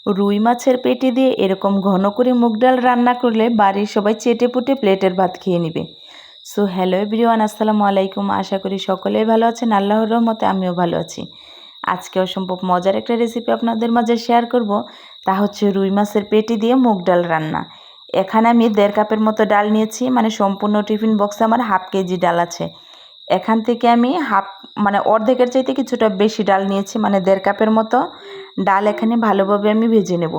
রুই মাছের পেটি দিয়ে এরকম ঘন করে মুগ ডাল রান্না করলে বাড়ির সবাই চেটেপুটে প্লেটের ভাত খেয়ে নেবে। সো হ্যালো এভরিওয়ান, আসসালামু আলাইকুম। আশা করি সকলেই ভালো আছেন। আল্লাহর রহমতে আমিও ভালো আছি। আজকে অসম্ভব মজার একটা রেসিপি আপনাদের মাঝে শেয়ার করব। তা হচ্ছে রুই মাছের পেটি দিয়ে মুগ ডাল রান্না। এখানে আমি 1.5 কাপের মতো ডাল নিয়েছি, মানে সম্পূর্ণ টিফিন বক্সে আমার 1/2 কেজি ডাল আছে। এখান থেকে আমি অর্ধেকের চাইতে কিছুটা বেশি ডাল নিয়েছি, মানে 1.5 কাপের মতো ডাল এখানে ভালোভাবে আমি ভেজে নেব।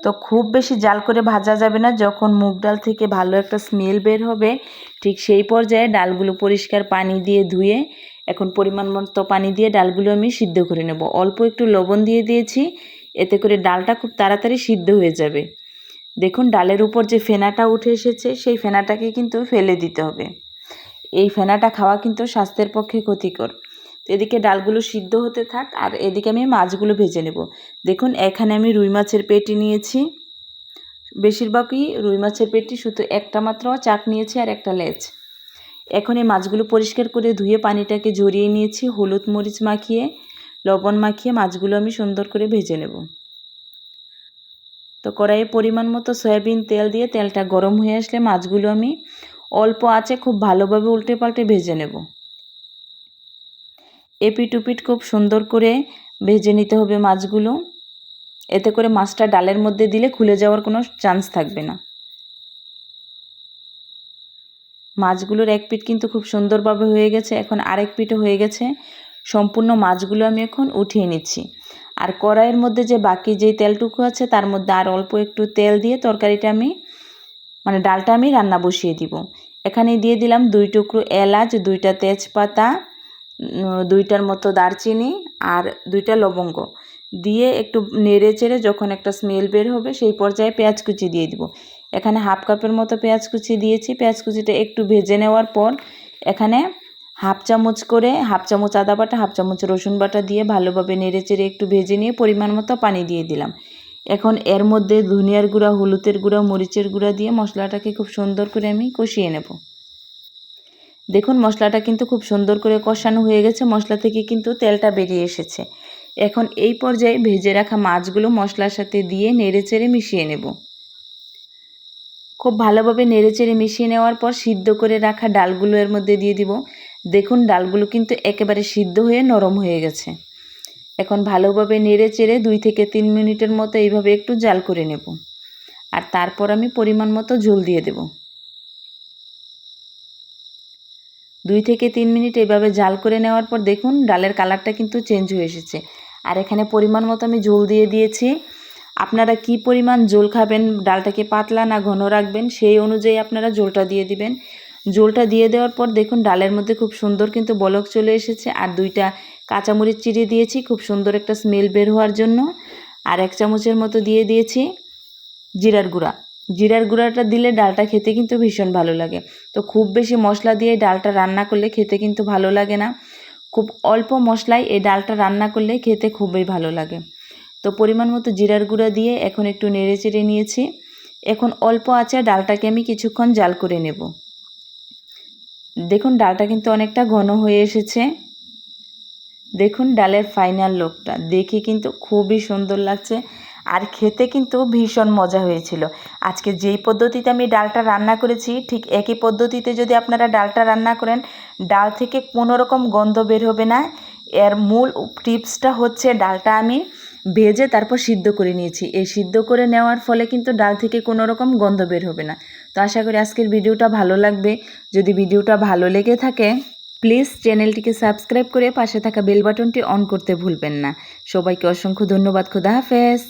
তো খুব বেশি জাল করে ভাজা যাবে না, যখন মুগ ডাল থেকে ভালো একটা স্মেল বের হবে ঠিক সেই পর্যায়ে ডালগুলো পরিষ্কার পানি দিয়ে ধুয়ে এখন পরিমাণ মতো পানি দিয়ে ডালগুলো আমি সিদ্ধ করে নেব। অল্প একটু লবণ দিয়ে দিয়েছি, এতে করে ডালটা খুব তাড়াতাড়ি সিদ্ধ হয়ে যাবে। দেখুন ডালের উপর যে ফেনাটা উঠে এসেছে সেই ফেনাটাকে কিন্তু ফেলে দিতে হবে। এই ফেনাটা খাওয়া কিন্তু স্বাস্থ্যের পক্ষে ক্ষতিকর। তো এদিকে ডালগুলো সিদ্ধ হতে থাক আর এদিকে আমি মাছগুলো ভেজে নেব। দেখুন এখানে আমি রুই মাছের পেটি নিয়েছি, বেশিরভাগই রুই মাছের পেটি, শুধু একটা মাত্র চাক নিয়েছি আর একটা লেজ। এখন এই মাছগুলো পরিষ্কার করে ধুয়ে পানিটাকে ঝরিয়ে নিয়েছি। হলুদ মরিচ মাখিয়ে লবণ মাখিয়ে মাছগুলো আমি সুন্দর করে ভেজে নেব। তো কড়াইয়ে পরিমাণ মতো সয়াবিন তেল দিয়ে তেলটা গরম হয়ে আসলে মাছগুলো আমি অল্প আঁচে খুব ভালোভাবে উল্টে পাল্টে ভেজে নেব। এপিট উপিট খুব সুন্দর করে ভেজে নিতে হবে মাছগুলো, এতে করে মাছটা ডালের মধ্যে দিলে খুলে যাওয়ার কোনো চান্স থাকবে না। মাছগুলোর এক পিঠ কিন্তু খুব সুন্দরভাবে হয়ে গেছে, এখন আরেক পিঠও হয়ে গেছে। সম্পূর্ণ মাছগুলো আমি এখন উঠিয়ে নিচ্ছি। আর কড়াইয়ের মধ্যে যে বাকি যেই তেলটুকু আছে তার মধ্যে আর অল্প একটু তেল দিয়ে তরকারিটা আমি ডালটা আমি রান্না বসিয়ে দিব। এখানে দিয়ে দিলাম 2 টুকরো এলাচ, 2টা তেজপাতা, 2টার মতো দারচিনি আর 2টা লবঙ্গ দিয়ে একটু নেড়ে চেড়ে যখন একটা স্মেল বের হবে সেই পর্যায়ে পেঁয়াজ কুচি দিয়ে দিব। এখানে 1/2 কাপের মতো পেঁয়াজ কুচি দিয়েছি। পেঁয়াজ কুচিটা একটু ভেজে নেওয়ার পর এখানে 1/2 চামচ করে 1/2 চামচ আদা বাটা, 1/2 চামচ রসুন বাটা দিয়ে ভালোভাবে নেড়ে চেড়ে একটু ভেজে নিয়ে পরিমাণ মতো পানি দিয়ে দিলাম। এখন এর মধ্যে ধনিয়ার গুঁড়া, হলুদের গুঁড়া, মরিচের গুঁড়া দিয়ে মশলাটাকে খুব সুন্দর করে আমি কষিয়ে নেব। দেখুন মশলাটা কিন্তু খুব সুন্দর করে কষানো হয়ে গেছে, মশলা থেকে কিন্তু তেলটা বেরিয়ে এসেছে। এখন এই পর্যায়ে ভেজে রাখা মাছগুলো মশলার সাথে দিয়ে নেড়েচেড়ে মিশিয়ে নেব। খুব ভালোভাবে নেড়েচেড়ে মিশিয়ে নেওয়ার পর সিদ্ধ করে রাখা ডালগুলো এর মধ্যে দিয়ে দিব। দেখুন ডালগুলো কিন্তু একেবারে সিদ্ধ হয়ে নরম হয়ে গেছে। এখন ভালোভাবে নেড়েচেড়ে 2 থেকে 3 মিনিটের মতো এইভাবে একটু জাল করে নেব। আর তারপর আমি পরিমাণ মতো ঝোল দিয়ে দেব। 2 থেকে 3 মিনিট এইভাবে জাল করে নেওয়ার পর দেখুন ডালের কালারটা কিন্তু চেঞ্জ হয়ে এসেছে। আর এখানে পরিমাণ মতো আমি ঝোল দিয়ে দিয়েছি। আপনারা কি পরিমাণ ঝোল খাবেন, ডালটাকে পাতলা না ঘন রাখবেন সেই অনুযায়ী আপনারা ঝোলটা দিয়ে দিবেন। ঝোলটা দিয়ে দেওয়ার পর দেখুন ডালের মধ্যে খুব সুন্দর কিন্তু বলক চলে এসেছে। আর 2টা কাঁচামরিচ চিড়ে দিয়েছি খুব সুন্দর একটা স্মেল বের হওয়ার জন্য। আর 1 চামচের মতো দিয়ে দিয়েছি জিরার গুঁড়া। জিরার গুঁড়াটা দিলে ডালটা খেতে কিন্তু ভীষণ ভালো লাগে। তো খুব বেশি মশলা দিয়ে ডালটা রান্না করলে খেতে কিন্তু ভালো লাগে না। খুব অল্প মশলায় এই ডালটা রান্না করলে খেতে খুবই ভালো লাগে। তো পরিমাণ মতো জিরার গুঁড়া দিয়ে এখন একটু নেড়ে চেড়ে নিয়েছি। এখন অল্প আঁচে ডালটাকে আমি কিছুক্ষণ জাল করে নেব। দেখুন ডালটা কিন্তু অনেকটা ঘন হয়ে এসেছে। দেখুন ডালের ফাইনাল লুকটা দেখে কিন্তু খুবই সুন্দর লাগছে আর খেতে কিন্তু ভীষণ মজা হয়েছিল। আজকে যেই পদ্ধতিতে আমি ডালটা রান্না করেছি ঠিক একই পদ্ধতিতে যদি আপনারা ডালটা রান্না করেন ডাল থেকে কোনো রকম গন্ধ বের হবে না। এর মূল টিপসটা হচ্ছে ডালটা আমি ভেজে তারপর সিদ্ধ করে নিয়েছি। এই সিদ্ধ করে নেওয়ার ফলে কিন্তু ডাল থেকে কোনো রকম গন্ধ বের হবে না। তো আশা করি আজকের ভিডিওটা ভালো লাগবে। যদি ভিডিওটা ভালো লেগে থাকে প্লিজ চ্যানেলটিকে সাবস্ক্রাইব করে পাশে থাকা বেল বাটনটি অন করতে ভুলবেন না। সবাইকে অসংখ্য ধন্যবাদ। খোদা হাফেজ।